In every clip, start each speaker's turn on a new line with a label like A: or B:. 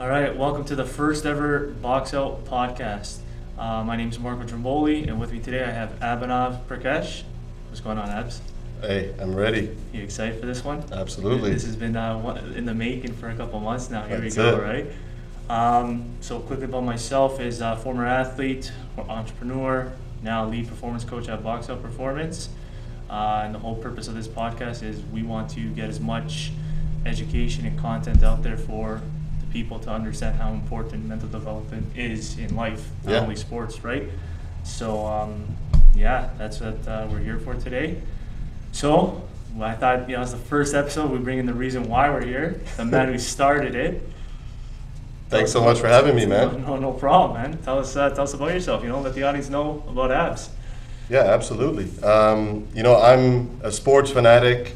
A: All right, welcome to the first ever BoxOut Podcast. My name is Marco Trimboli, and with me today I have Abhinav, Prakash. What's going on, Abz?
B: Hey, I'm ready.
A: You excited for this one?
B: Absolutely.
A: This has been in the making for a couple months now. Here
B: That's
A: we go,
B: it.
A: right? So quickly about myself is a former athlete, entrepreneur, now lead performance coach at BoxOut Performance. And the whole purpose of this podcast is we want to get as much education and content out there for the people to understand how important mental development is in life, not only sports, right? So that's what we're here for today. So I thought, it's the first episode. We bring in the reason why we're here, the man who started it.
B: Thanks so much for having me, man.
A: No problem, man. Tell us about yourself. Let the audience know about Abz.
B: Yeah, absolutely. I'm a sports fanatic,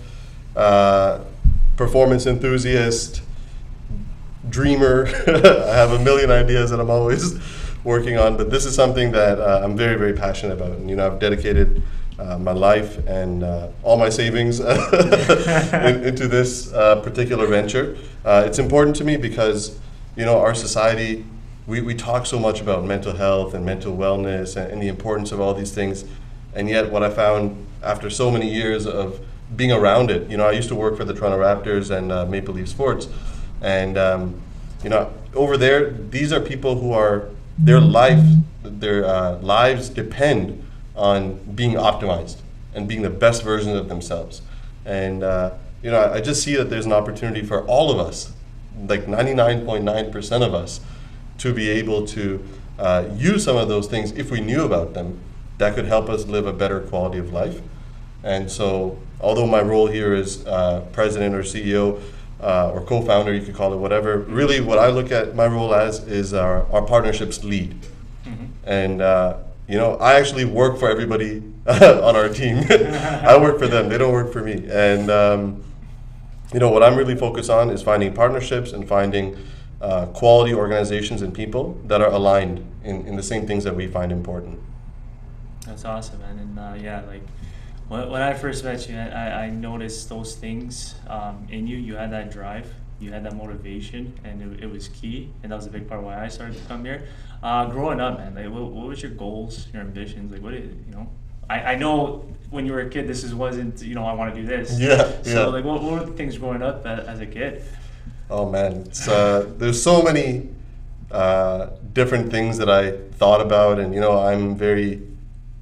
B: performance enthusiast, dreamer. I have a million ideas that I'm always working on, but this is something that I'm very, very passionate about. And, I've dedicated my life and all my savings into this particular venture. It's important to me because, our society, we talk so much about mental health and mental wellness and the importance of all these things. And yet what I found after so many years of being around it, I used to work for the Toronto Raptors and Maple Leaf Sports. And, over there, these are people who are, their lives depend on being optimized and being the best version of themselves. And, I just see that there's an opportunity for all of us, like 99.9% of us, to be able to use some of those things if we knew about them that could help us live a better quality of life. And so, although my role here is president or CEO or co-founder, you could call it whatever, really what I look at my role as is our partnerships lead. Mm-hmm. And, I actually work for everybody on our team. I work for them, they don't work for me. And, what I'm really focused on is finding partnerships and finding quality organizations and people that are aligned in the same things that we find important.
A: That's awesome, man. And when I first met you, I noticed those things in you. You had that drive, you had that motivation, and it was key. And that was a big part why I started to come here. Growing up, man, what was your goals, your ambitions? I know when you were a kid, wasn't I want to do this.
B: Yeah.
A: So what were the things growing up as a kid?
B: Oh man, there's so many different things that I thought about, and I'm very.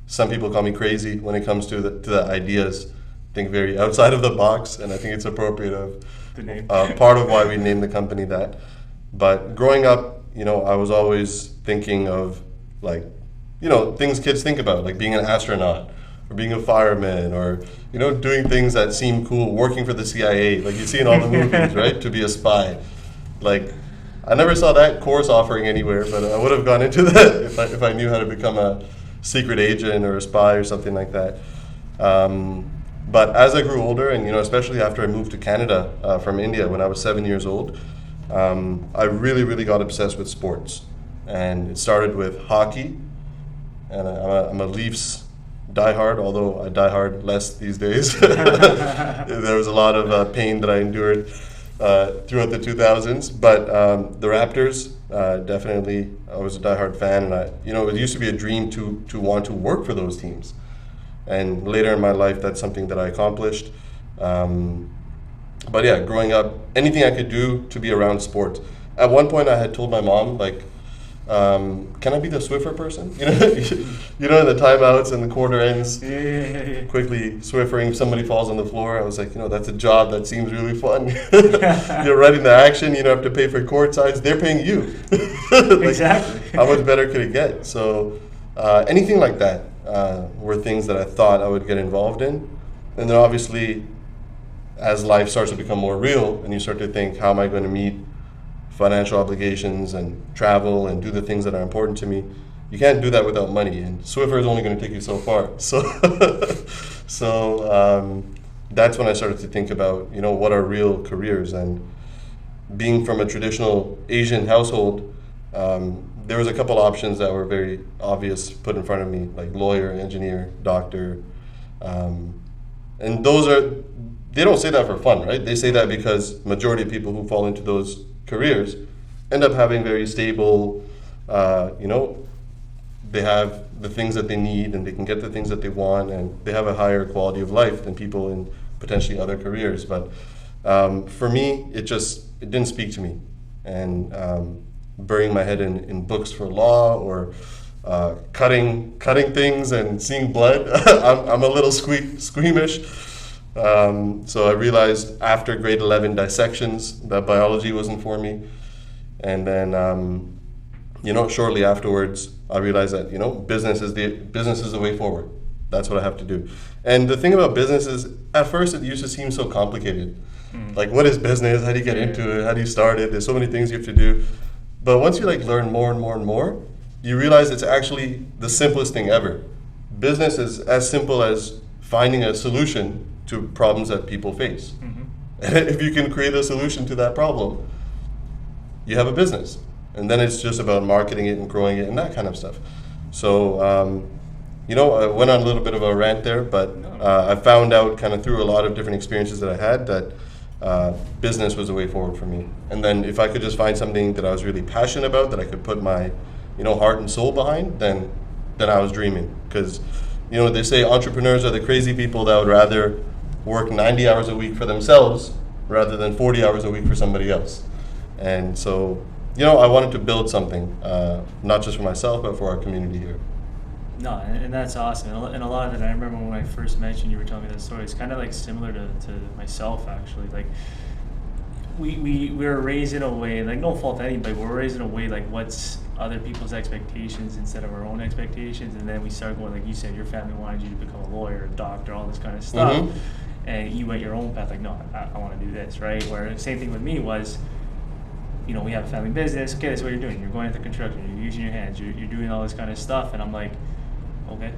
B: Some people call me crazy when it comes to the ideas. Think very outside of the box, and I think it's appropriate of
A: the name.
B: Part of why we named the company that. But growing up, I was always thinking of things kids think about, like being an astronaut or being a fireman or doing things that seem cool, working for the CIA, like you see in all the movies, right? To be a spy. I never saw that course offering anywhere, but I would have gone into that if I knew how to become a secret agent or a spy or something like that. But as I grew older, and especially after I moved to Canada from India when I was 7 years old, I really, really got obsessed with sports. And it started with hockey, and I'm a Leafs diehard, although I die hard less these days. There was a lot of pain that I endured throughout the 2000s, but the Raptors, definitely I was a diehard fan, and it used to be a dream to want to work for those teams. And later in my life, that's something that I accomplished. But yeah, growing up, anything I could do to be around sports. At one point, I had told my mom, can I be the Swiffer person? In the timeouts and the quarter ends, quickly Swiffering. If somebody falls on the floor, I was like, that's a job that seems really fun. You're right in the action. You don't have to pay for court sides. They're paying you.
A: Exactly.
B: How much better could it get? So anything like that were things that I thought I would get involved in. And then obviously, as life starts to become more real and you start to think, how am I going to meet financial obligations and travel and do the things that are important to me? You can't do that without money, and Swiffer is only going to take you so far. So that's when I started to think about, what are real careers. And being from a traditional Asian household, there was a couple options that were very obvious put in front of me, like lawyer, engineer, doctor. And they don't say that for fun, right? They say that because majority of people who fall into those careers end up having very stable, they have the things that they need and they can get the things that they want, and they have a higher quality of life than people in potentially other careers. But for me, it didn't speak to me. And burying my head in books for law or cutting things and seeing blood, I'm a little squeamish. So I realized after grade 11 dissections that biology wasn't for me. And then, shortly afterwards, I realized that, business is the way forward. That's what I have to do. And the thing about business is, at first, it used to seem so complicated. Like, what is business? How do you get into it? How do you start it? There's so many things you have to do. But once you learn more and more and more, you realize it's actually the simplest thing ever. Business is as simple as finding a solution to problems that people face. Mm-hmm. And if you can create a solution to that problem, you have a business. And then it's just about marketing it and growing it and that kind of stuff. So, I went on a little bit of a rant there, but I found out kind of through a lot of different experiences that I had that business was the way forward for me. And then if I could just find something that I was really passionate about, that I could put my, heart and soul behind, then I was dreaming. Because, they say entrepreneurs are the crazy people that would rather work 90 hours a week for themselves rather than 40 hours a week for somebody else. And so, I wanted to build something, not just for myself, but for our community here.
A: No, and that's awesome. And a lot of it, I remember when I first mentioned, you were telling me that story, it's kind of similar to myself, actually. We were raised in a way, no fault to anybody, we're raised in a way what's other people's expectations instead of our own expectations. And then we started going, like you said, your family wanted you to become a lawyer, a doctor, all this kind of stuff. Mm-hmm. And you went your own path, no, I want to do this, right? Where the same thing with me was, we have a family business. Okay, that's what you're doing. You're going into construction. You're using your hands. You're doing all this kind of stuff. And I'm like, okay.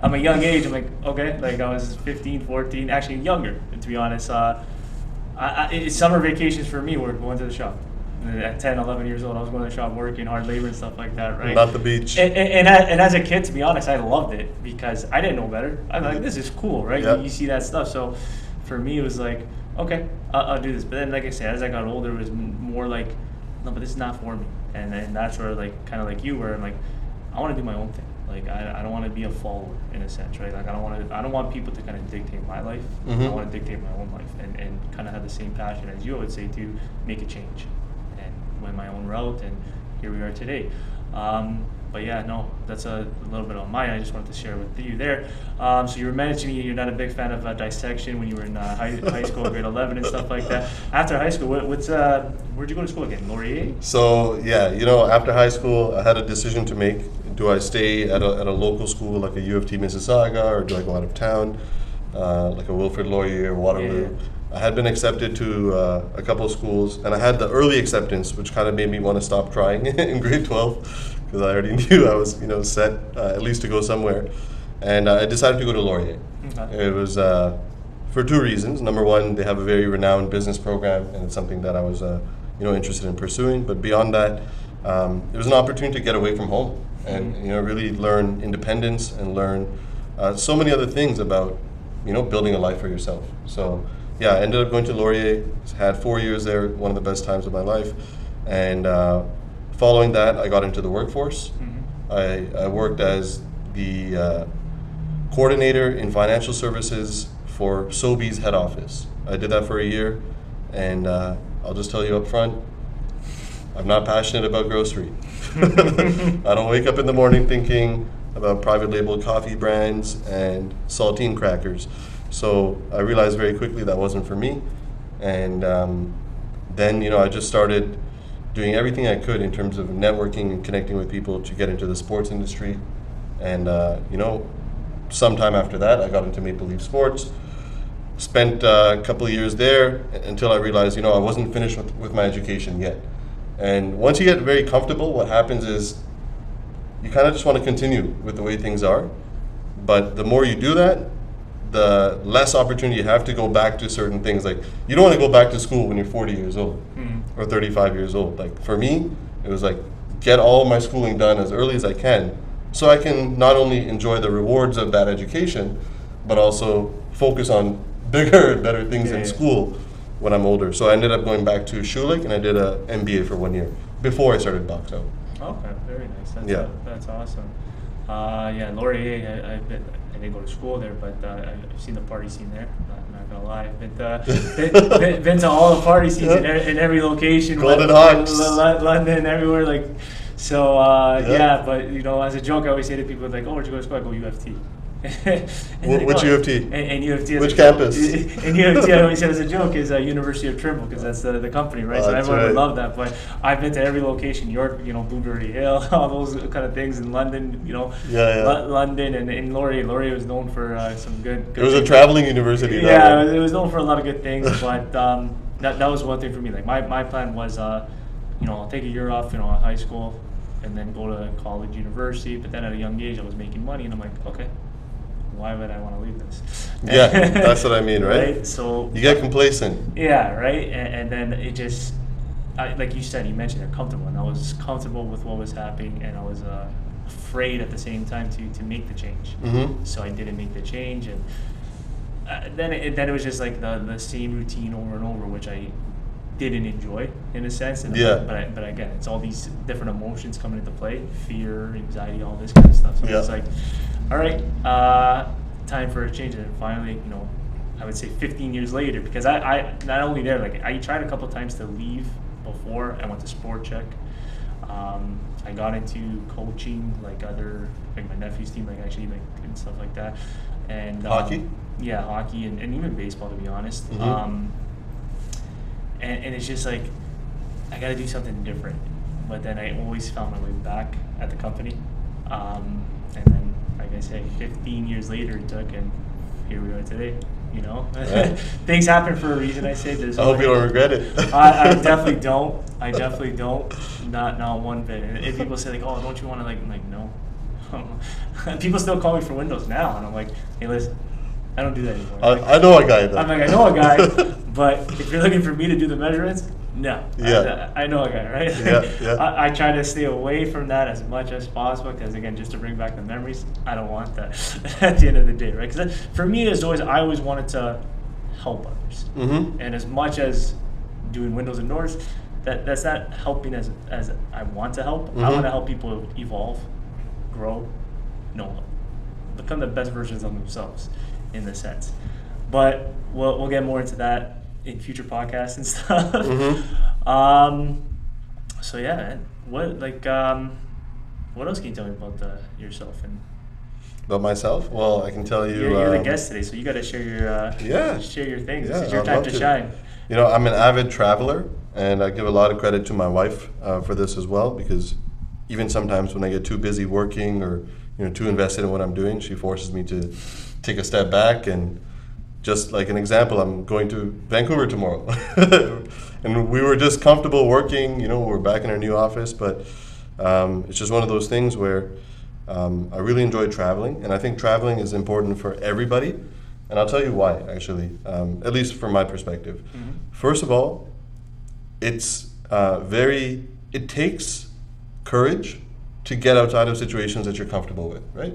A: I'm a young age. I'm like, okay. I was 15, 14, actually younger, to be honest. Summer vacations for me were going to the shop. At 10, 11 years old, I was going to the shop working hard labor and stuff like that, right?
B: Not the beach.
A: And as a kid, to be honest, I loved it because I didn't know better. I'm like, this is cool, right? Yep. You see that stuff. So for me, it was like, okay, I'll do this. But then, like I said, as I got older, it was more like, no, but this is not for me. And that's where, kind of like you, where I'm like, I want to do my own thing. I don't want to be a follower in a sense, right? I don't want people to kind of dictate my life. Mm-hmm. I want to dictate my own life and kind of have the same passion as you, I would say, to make a change and went my own route. And here we are today. But yeah, no, that's a little bit on mine. I just wanted to share with you there. So you were mentioning you're not a big fan of dissection when you were in high school, grade 11 and stuff like that. After high school, where'd you go to school again? Laurier? So
B: yeah, after high school, I had a decision to make. Do I stay at a local school like a U of T Mississauga, or do I go out of town, like a Wilfrid Laurier or Waterloo? Yeah. I had been accepted to a couple of schools, and I had the early acceptance, which kind of made me want to stop trying in grade 12. Because I already knew I was, set at least to go somewhere, and I decided to go to Laurier. Okay. It was for two reasons. Number one, they have a very renowned business program, and it's something that I was, interested in pursuing. But beyond that, it was an opportunity to get away from home and really learn independence and learn so many other things about, building a life for yourself. So yeah, I ended up going to Laurier. Had 4 years there, one of the best times of my life, and. Following that, I got into the workforce. Mm-hmm. I worked as the coordinator in financial services for Sobeys head office. I did that for a year, and I'll just tell you up front, I'm not passionate about grocery. I don't wake up in the morning thinking about private label coffee brands and saltine crackers. So I realized very quickly that wasn't for me. And then, I just started doing everything I could in terms of networking and connecting with people to get into the sports industry. And, sometime after that, I got into Maple Leaf Sports. Spent a couple of years there until I realized, I wasn't finished with my education yet. And once you get very comfortable, what happens is you kind of just want to continue with the way things are. But the more you do that, the less opportunity you have to go back to certain things. Like, you don't want to go back to school when you're 40 years old or 35 years old. Like, for me, it was like, get all my schooling done as early as I can so I can not only enjoy the rewards of that education, but also focus on bigger and better things in school when I'm older. So I ended up going back to Schulich, and I did a MBA for 1 year before I started BoxOut.
A: Okay, very nice. That's awesome. Laurier, I didn't go to school there, but I've seen the party scene there. I'm not gonna lie. Been to all the party scenes in every location.
B: Golden Hawks.
A: London, everywhere. Like, so but you know, as a joke, I always say to people like, "Oh, where'd you go to school?" I go UFT.
B: Which UFT?
A: And UFT.
B: Which campus?
A: And UFT, I always said as a joke, is University of Trimble, because that's the company, right? So everyone would love that. But I've been to every location, York, you know, Blueberry Hill, all those kind of things in London, you know, London, and in Laurier. Laurier was known for some good. It
B: was a traveling university.
A: Yeah, it was known for a lot of good things, but that was one thing for me. Like my plan was, you know, I'll take a year off, you know, high school, and then go to college, university. But then at a young age, I was making money, and I'm like, okay, why would I want to leave this?
B: Yeah, that's what I mean, right?
A: So
B: you get complacent.
A: Yeah, right. And then it just, like you said, you mentioned they're comfortable, and I was comfortable with what was happening, and I was afraid at the same time to make the change.
B: Mm-hmm.
A: So I didn't make the change, and then it was just like the same routine over and over, which I didn't enjoy in a sense. And but again, it's all these different emotions coming into play: fear, anxiety, all this kind of stuff. So it's like, all right, time for a change. And finally, you know, I would say 15 years later, because I not only there, like I tried a couple times to leave before. I went to Sport Check. I got into coaching, like my nephew's team, like actually, like, and stuff like that. And
B: hockey?
A: Yeah, hockey and even baseball, to be honest.
B: Mm-hmm.
A: And it's just like, I got to do something different. But then I always found my way back at the company. And then, like I say, 15 years later it took, and here we are today. You know, things happen for a reason. I say.
B: I hope you don't regret it.
A: I definitely don't. Not one bit. And if people say like, "Oh, don't you want to like?" I'm like, no. People still call me for Windows now, and I'm like, "Hey, listen, I don't do that anymore."
B: I know a guy though.
A: I'm like, I know a guy, but if you're looking for me to do the measurements, no.
B: Yeah.
A: I know a guy, right?
B: Yeah.
A: I try to stay away from that as much as possible, because again, just to bring back the memories, I don't want that at the end of the day, right? Because for me, I always wanted to help others,
B: mm-hmm.
A: and as much as doing windows and doors, that's not helping as I want to help.
B: Mm-hmm.
A: I want to help people evolve, grow, become the best versions of themselves, in the sense. But we'll get more into that in future podcasts and stuff.
B: Mm-hmm.
A: So yeah, man. What else can you tell me about yourself and
B: about myself? Well, I can tell you.
A: You're the guest today, so you got to share your things.
B: Yeah,
A: This is your time to shine.
B: You know, I'm an avid traveler, and I give a lot of credit to my wife for this as well, because even sometimes when I get too busy working or too invested in what I'm doing, she forces me to take a step back. And just like an example, I'm going to Vancouver tomorrow. And we were just comfortable working, we're back in our new office, but it's just one of those things where I really enjoy traveling, and I think traveling is important for everybody. And I'll tell you why, actually, at least from my perspective. Mm-hmm. First of all, it takes courage to get outside of situations that you're comfortable with, right?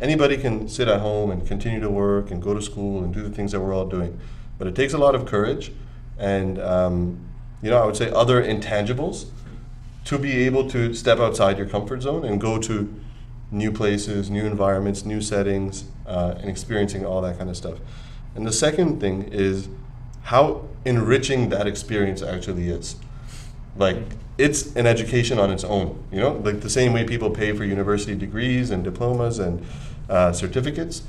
B: Anybody can sit at home and continue to work and go to school and do the things that we're all doing. But it takes a lot of courage and, I would say other intangibles to be able to step outside your comfort zone and go to new places, new environments, new settings, and experiencing all that kind of stuff. And the second thing is how enriching that experience actually is. Like, it's an education on its own, like the same way people pay for university degrees and diplomas and certificates.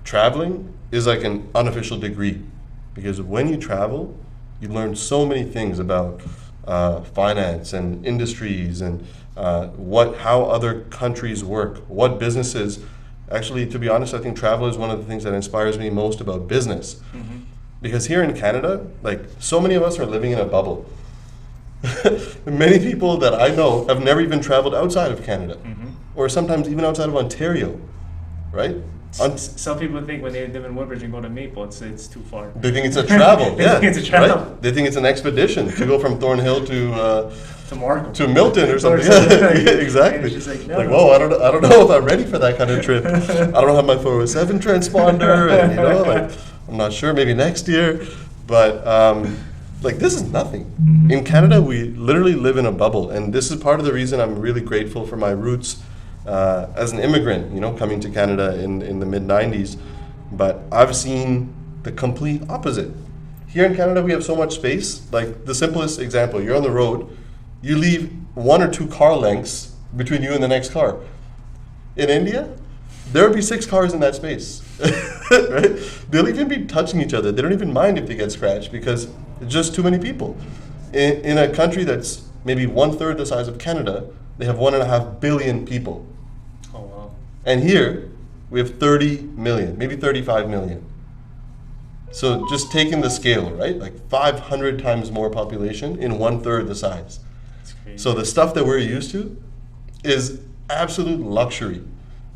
B: Traveling is like an unofficial degree, because when you travel, you learn so many things about finance and industries and how other countries work, what businesses. Actually, to be honest, I think travel is one of the things that inspires me most about business. Mm-hmm. Because here in Canada, like, so many of us are living in a bubble. Many people that I know have never even traveled outside of Canada, mm-hmm. or sometimes even outside of Ontario, right?
A: Some people think when they live in Woodbridge and go to Maple, it's too far.
B: They think it's a travel.
A: They think it's a travel.
B: Right? They think it's an expedition to go from Thornhill to
A: Marco.
B: To Milton or something. Yeah, exactly.
A: Like,
B: whoa, I don't know if I'm ready for that kind of trip. I don't have my 407 transponder, and I'm not sure. Maybe next year, but like, this is nothing.
A: Mhm.
B: In Canada, we literally live in a bubble, and this is part of the reason I'm really grateful for my roots as an immigrant, you know, coming to Canada in the mid-90s. But I've seen the complete opposite. Here in Canada, we have so much space. Like, the simplest example, you're on the road, you leave 1 or 2 car lengths between you and the next car. In India, there would be 6 cars in that space, right? They'll even be touching each other. They don't even mind if they get scratched because it's just too many people. In a country that's maybe 1/3 the size of Canada, they have 1.5 billion people.
A: Oh, wow.
B: And here, we have 30 million, maybe 35 million. So just taking the scale, right? Like 500 times more population in 1/3 the size.
A: That's crazy.
B: So the stuff that we're used to is absolute luxury,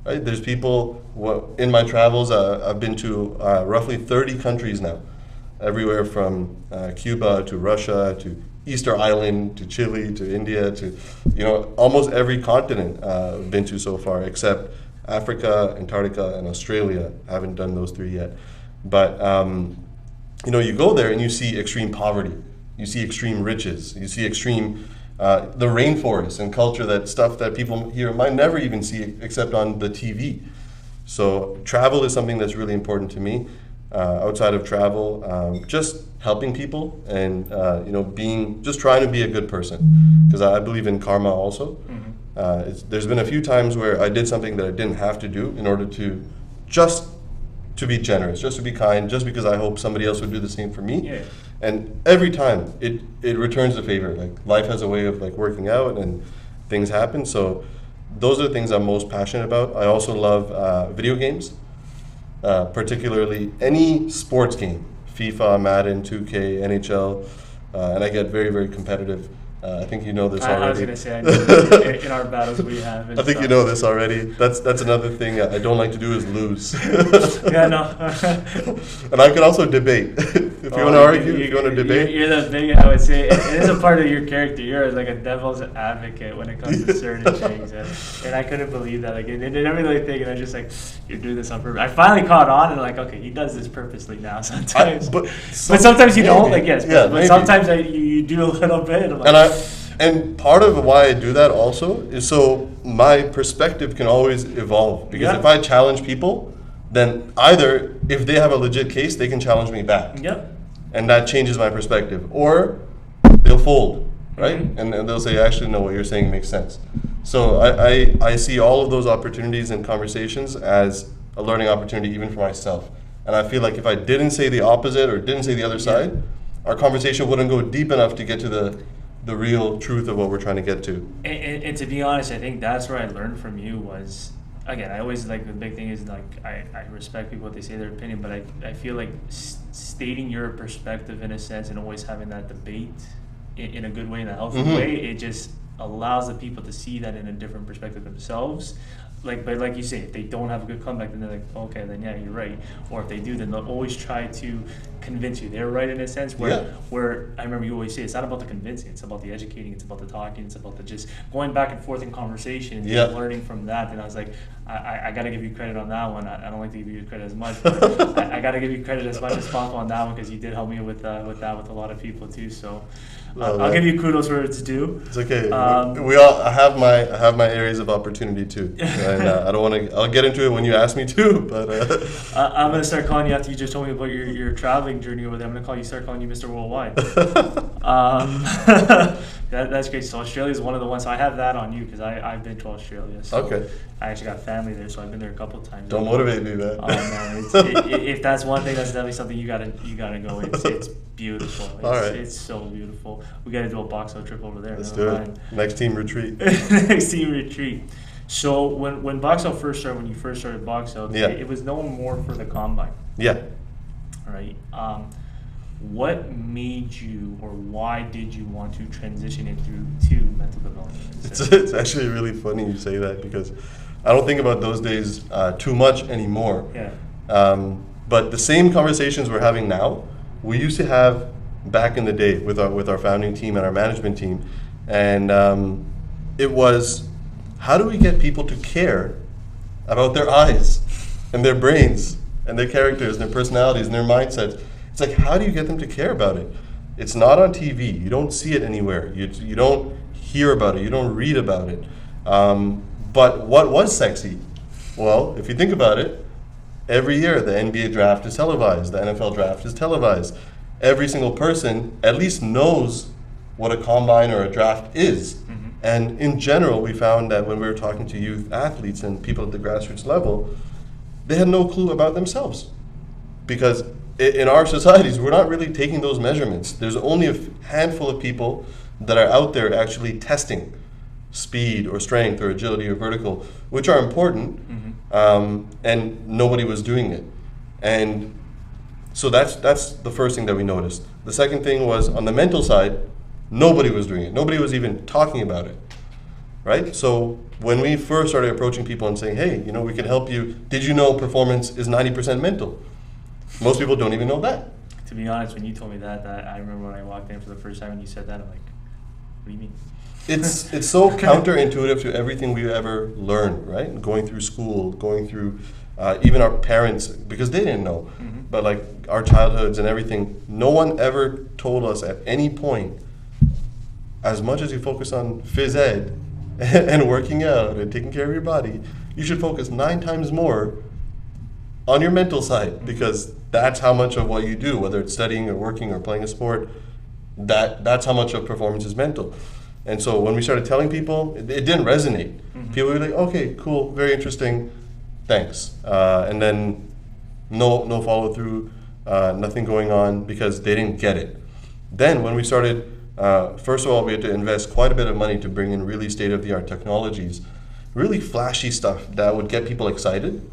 B: right? There's people, in my travels, I've been to roughly 30 countries now, everywhere from Cuba to Russia to Easter Island to Chile to India to, you know, almost every continent I've been to so far, except Africa, Antarctica, and Australia. I haven't done those 3 yet. But, you know, you go there and you see extreme poverty. You see extreme riches. You see extreme, the rainforest and culture, that stuff that people here might never even see except on the TV. So travel is something that's really important to me. Outside of travel, just helping people and, you know, just trying to be a good person. Because I believe in karma also.
A: Mm-hmm.
B: There's been a few times where I did something that I didn't have to do in order to be generous, just to be kind, just because I hope somebody else would do the same for me.
A: Yeah.
B: And every time it returns the favor. Like, life has a way of like working out and things happen. So those are the things I'm most passionate about. I also love video games, particularly any sports game, FIFA, Madden, 2K, NHL, and I get very, very competitive. I think you know this already.
A: I was going to say, I know in our battles we have.
B: I think you know this already. That's another thing I don't like to do is lose.
A: Yeah, no.
B: And I can also debate. If you want to argue, if you want to debate.
A: You're the big, I would say, it is a part of your character. You're like a devil's advocate when it comes to certain things. And I couldn't believe that. Like, it didn't really think, and I was just like, you're doing this on purpose. I finally caught on and like, okay, he does this purposely now sometimes. But sometimes you don't, like, yes.
B: Yeah,
A: but sometimes you do a little bit. I'm like,
B: and part of why I do that also is so my perspective can always evolve. Because if I challenge people, then either if they have a legit case, they can challenge me back.
A: Yep.
B: And that changes my perspective. Or they'll fold, right?
A: Mm-hmm.
B: And they'll say, actually, no, what you're saying makes sense. So I see all of those opportunities and conversations as a learning opportunity even for myself. And I feel like if I didn't say the opposite or didn't say the other side, our conversation wouldn't go deep enough to get to the real truth of what we're trying to get to.
A: And to be honest, I think that's where I learned from you was, again, I always, like, the big thing is, like, I respect people, what they say, their opinion, but I feel like stating your perspective in a sense and always having that debate in a good way, in a healthy way, it just allows the people to see that in a different perspective themselves. Like, but like you say, if they don't have a good comeback, then they're like, okay, then yeah, you're right. Or if they do, then they'll always try to convince you they're right in a sense. Where I remember you always say, it's not about the convincing, it's about the educating, it's about the talking, it's about the just going back and forth in conversation and learning from that. And I was like, I got to give you credit on that one. I don't like to give you credit as much, but I got to give you credit as much as possible on that one because you did help me with that with a lot of people too. So I'll give you kudos where it's due.
B: It's okay. I have my areas of opportunity too, and I don't want to. I'll get into it when you ask me to. But
A: I'm gonna start calling you after you just told me about your traveling journey over there. I'm gonna start calling you Mr. Worldwide. That's great. So Australia is one of the ones. So I have that on you because I've been to Australia. So
B: okay.
A: I actually got family there, so I've been there a couple of times.
B: Don't motivate me, man.
A: Oh man, if that's one thing, that's definitely something you gotta go. It's beautiful.
B: All right.
A: It's so beautiful. We gotta do a BoxOut trip over there.
B: Let's do it. Next team retreat.
A: Next team retreat. So when BoxOut first started, when you first started BoxOut, it was known more for the combine.
B: Yeah.
A: Right. What made you, or why did you want to transition it to mental development?
B: It's actually really funny you say that because I don't think about those days too much anymore.
A: Yeah.
B: But the same conversations we're having now, we used to have back in the day with our founding team and our management team, and it was, how do we get people to care about their eyes and their brains and their characters and their personalities and their mindsets? It's like, how do you get them to care about it? It's not on TV. You don't see it anywhere. You don't hear about it. You don't read about it. But what was sexy? Well, if you think about it, every year the NBA draft is televised. The NFL draft is televised. Every single person at least knows what a combine or a draft is.
A: Mm-hmm.
B: And in general, we found that when we were talking to youth athletes and people at the grassroots level, they had no clue about themselves. Because in our societies, we're not really taking those measurements. There's only a handful of people that are out there actually testing speed or strength or agility or vertical, which are important, and nobody was doing it. And so that's the first thing that we noticed. The second thing was on the mental side, nobody was doing it. Nobody was even talking about it, right? So when we first started approaching people and saying, hey, we can help you. Did you know performance is 90% mental? Most people don't even know that.
A: To be honest, when you told me that I remember when I walked in for the first time and you said that, I'm like, what do you mean?
B: It's so counterintuitive to everything we've ever learned, right? Going through school, going through even our parents, because they didn't know.
A: Mm-hmm.
B: But like our childhoods and everything, no one ever told us at any point, as much as you focus on phys ed and working out and taking care of your body, you should focus 9 times more on your mental side, because that's how much of what you do, whether it's studying or working or playing a sport, that's how much of performance is mental. And so when we started telling people, it didn't resonate.
A: Mm-hmm.
B: People were like, okay, cool, very interesting, thanks. And then no follow through, nothing going on because they didn't get it. Then when we started, first of all, we had to invest quite a bit of money to bring in really state-of-the-art technologies, really flashy stuff that would get people excited.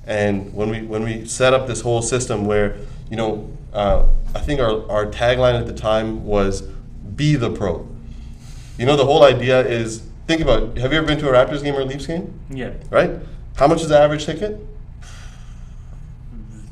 B: And when we set up this whole system where, I think our tagline at the time was, be the pro. The whole idea is, think about it. Have you ever been to a Raptors game or a Leafs game?
A: Yeah.
B: Right? How much is the average ticket?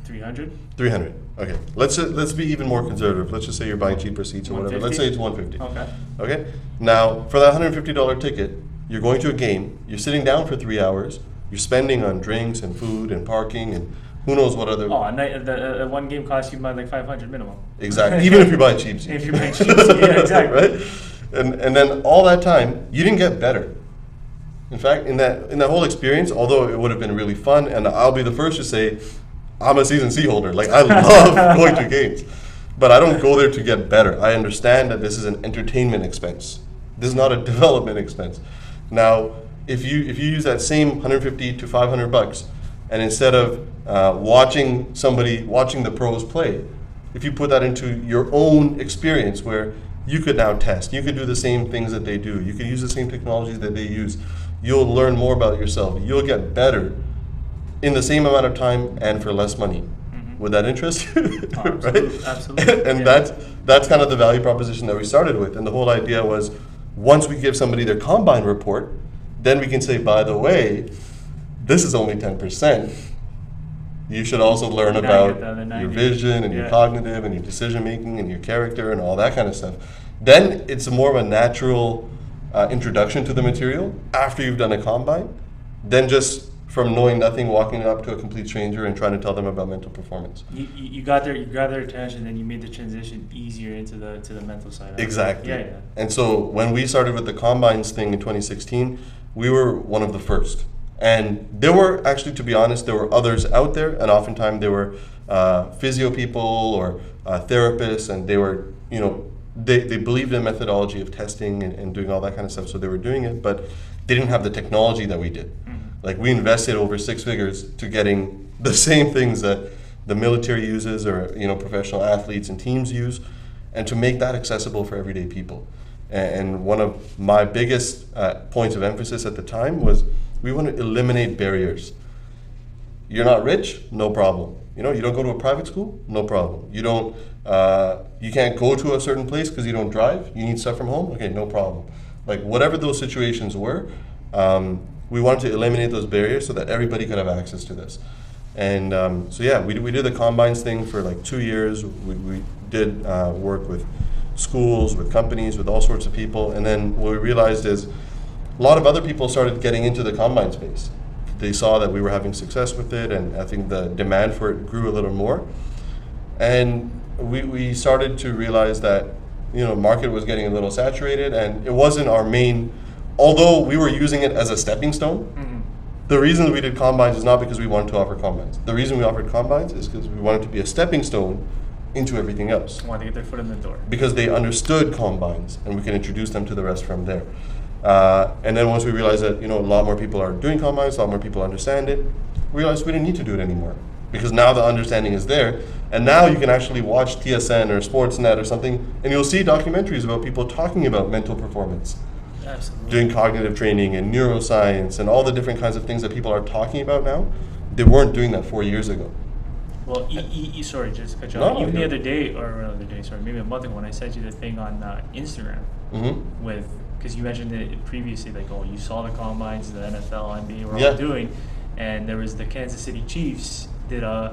A: 300?
B: 300. Okay. Let's be even more conservative. Let's just say you're buying cheaper seats or whatever. Let's say it's 150.
A: Okay.
B: Okay? Now, for that $150 ticket, you're going to a game, you're sitting down for 3 hours, you're spending on drinks and food and parking and who knows what other...
A: Oh, the one game costs you like $500 minimum.
B: Exactly. Even if you buy cheap seats.
A: If you buy cheap seats, yeah, exactly.
B: Right? And then all that time, you didn't get better. In fact, in that whole experience, although it would have been really fun, and I'll be the first to say, I'm a season C holder. Like, I love going to games. But I don't go there to get better. I understand that this is an entertainment expense. This is not a development expense. Now, if you use that same $150 to $500, and instead of watching the pros play, if you put that into your own experience where you could now test, you could do the same things that they do, you could use the same technologies that they use, you'll learn more about yourself, you'll get better in the same amount of time and for less money. Mm-hmm. Would that interest you?
A: Oh, absolutely.
B: Right?
A: Absolutely.
B: And that's kind of the value proposition that we started with. And the whole idea was, once we give somebody their combine report, then we can say, by the way, this is only 10%. You should also learn about your vision and your cognitive and your decision making and your character and all that kind of stuff. Then it's more of a natural introduction to the material after you've done a combine, than just from knowing nothing, walking up to a complete stranger and trying to tell them about mental performance.
A: You got their attention, and you made the transition easier into the mental side.
B: Exactly.
A: Yeah.
B: And so when we started with the combines thing in 2016, we were one of the first. And there were actually, to be honest, there were others out there, and oftentimes they were physio people or therapists, and they were, they believed in methodology of testing and doing all that kind of stuff, so they were doing it, but they didn't have the technology that we did. Mm-hmm. Like, we invested over 6 figures to getting the same things that the military uses or professional athletes and teams use, and to make that accessible for everyday people. And one of my biggest points of emphasis at the time was, we want to eliminate barriers. You're not rich? No problem. You don't go to a private school? No problem. You can't go to a certain place because you don't drive? You need stuff from home? Okay, no problem. Like, whatever those situations were, we wanted to eliminate those barriers so that everybody could have access to this. And we did the combines thing for like 2 years. We did work with schools, with companies, with all sorts of people. And then what we realized is, a lot of other people started getting into the combine space. They saw that we were having success with it, and I think the demand for it grew a little more. And we started to realize that, market was getting a little saturated, and it wasn't our main, although we were using it as a stepping stone.
A: Mm-hmm.
B: The reason we did combines is not because we wanted to offer combines. The reason we offered combines is because we wanted to be a stepping stone into everything else.
A: Want to get their foot in the door.
B: Because they understood combines, and we can introduce them to the rest from there. And then once we realized that, a lot more people are doing combines, a lot more people understand it, we realized we didn't need to do it anymore. Because now the understanding is there, and now you can actually watch TSN or Sportsnet or something, and you'll see documentaries about people talking about mental performance.
A: Absolutely.
B: Doing cognitive training and neuroscience and all the different kinds of things that people are talking about now. They weren't doing that 4 years ago.
A: Well, sorry, just to cut you
B: No,
A: off. Even
B: yeah.
A: the other day, maybe a month ago, when I sent you the thing on Instagram
B: Mm-hmm.
A: because you mentioned it previously, like, you saw the combines, the NFL, NBA were
B: Yeah.
A: all doing, and there was the Kansas City Chiefs did a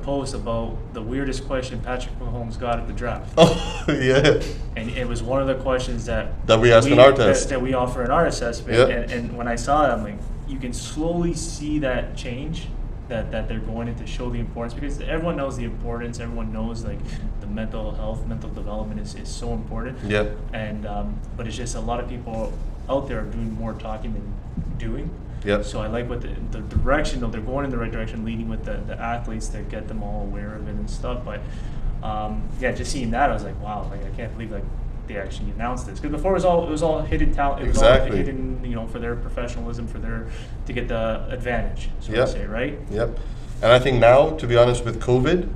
A: post about the weirdest question Patrick Mahomes got at the draft.
B: Oh, yeah.
A: And it was one of the questions that
B: we asked in our test.
A: that we offer in our assessment.
B: Yeah.
A: And when I saw it, I'm like, you can slowly see that change, that they're going in to show the importance, because everyone knows the importance. Everyone knows, like, the mental health, mental development is so important.
B: Yeah.
A: And but it's just a lot of people out there are doing more talking than doing.
B: Yep.
A: So I like what the direction, though, they're going in the right direction, leading with the athletes to get them all aware of it and stuff. But just seeing that, I was like, wow, like, I can't believe, like, they actually announced this, because before it was all hidden talent. It was
B: Exactly.
A: all hidden, for their professionalism, to get the advantage, so
B: Yep.
A: to say, right?
B: Yep. And I think now, to be honest, with COVID,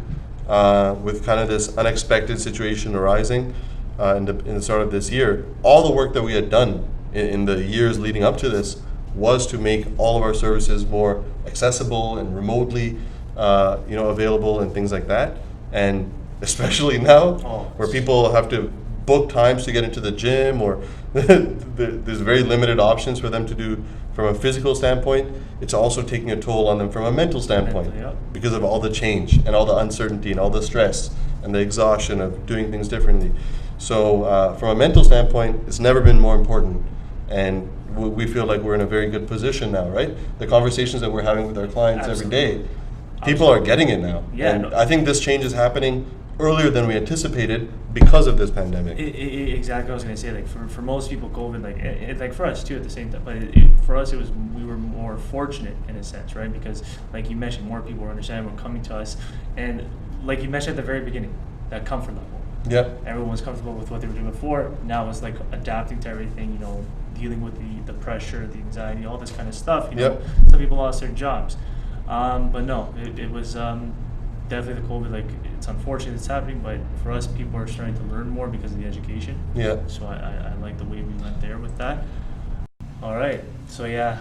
B: with kind of this unexpected situation arising in the start of this year, all the work that we had done in the years leading up to this was to make all of our services more accessible and remotely, available and things like that. And especially now, where people have to book times to get into the gym, or there's very limited options for them to do from a physical standpoint. It's also taking a toll on them from a mental standpoint,
A: Mentally, yeah.
B: because of all the change and all the uncertainty and all the stress and the exhaustion of doing things differently. So from a mental standpoint, it's never been more important. And we feel like we're in a very good position now, right? The conversations that we're having with our clients every day, people are getting it now.
A: Yeah,
B: and I think this change is happening earlier than we anticipated because of this pandemic.
A: Exactly, I was gonna say, like, for most people, COVID, like for us too at the same time, but for us, we were more fortunate in a sense, right? Because, like you mentioned, more people were understanding, were coming to us, and like you mentioned at the very beginning, that comfort level.
B: Yeah.
A: Everyone was comfortable with what they were doing before. Now it's like adapting to everything, dealing with the pressure, the anxiety, all this kind of stuff.
B: Yep.
A: Some people lost their jobs, but no, it was definitely the COVID. Like, it's unfortunate it's happening, but for us, people are starting to learn more because of the education.
B: Yeah.
A: So I like the way we went there with that. All right. So yeah.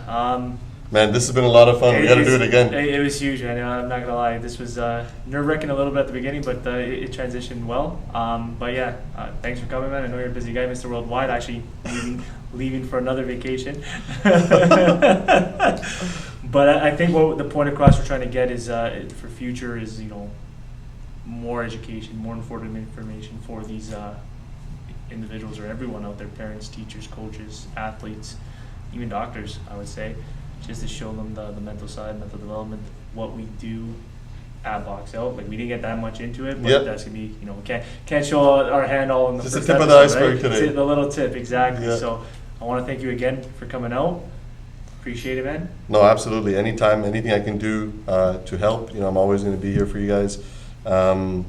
B: Man, this has been a lot of fun. We got to do it again.
A: It was huge, man. I'm not gonna lie. This was nerve-wracking a little bit at the beginning, but it transitioned well. But yeah, thanks for coming, man. I know you're a busy guy, Mr. Worldwide. Actually, leaving for another vacation. But I think what the point across we're trying to get is for future is more education, more informed information for these individuals, or everyone out there, parents, teachers, coaches, athletes, even doctors, I would say, just to show them the mental side, mental development, what we do at BoxOut. Like, we didn't get that much into it, but that's gonna be, we can't show our hand all in the
B: just
A: first
B: the tip of
A: episode,
B: the iceberg
A: right?
B: today.
A: The little tip, exactly.
B: Yeah.
A: So I want to thank you again for coming out. Appreciate it, man.
B: No, absolutely. Anytime, anything I can do to help, I'm always going to be here for you guys. All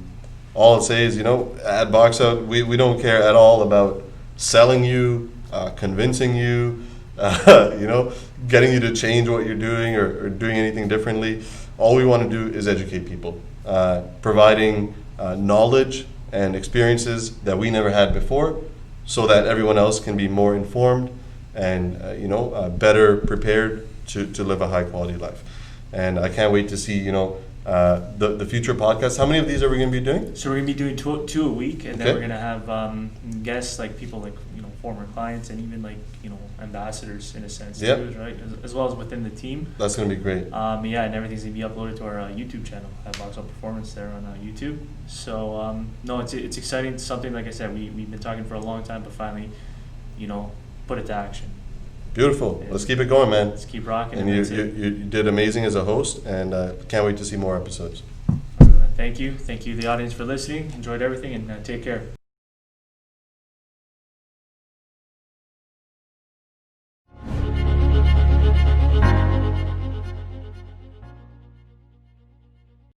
B: I'll say is, at BoxOut, we don't care at all about selling you, convincing you, getting you to change what you're doing or doing anything differently. All we want to do is educate people, providing knowledge and experiences that we never had before, so that everyone else can be more informed and better prepared to live a high quality life. And I can't wait to see the future podcasts. How many of these are we going to be doing?
A: So we're going to be doing two a week, and then
B: Okay.
A: we're going to have guests, like people like former clients, and even like ambassadors in a sense
B: Yep.
A: too, right? As well as within the team.
B: That's going to be great.
A: And everything's going to be uploaded to our YouTube channel at BoxOut Performance there on YouTube. So no, it's exciting. Something, like I said, we've been talking for a long time, but finally, put it to action.
B: Beautiful. Let's keep it going, man.
A: Let's keep rocking.
B: And you did amazing as a host, and can't wait to see more episodes.
A: Thank Thank you. Thank you, the audience, for listening. Enjoyed everything, and take care.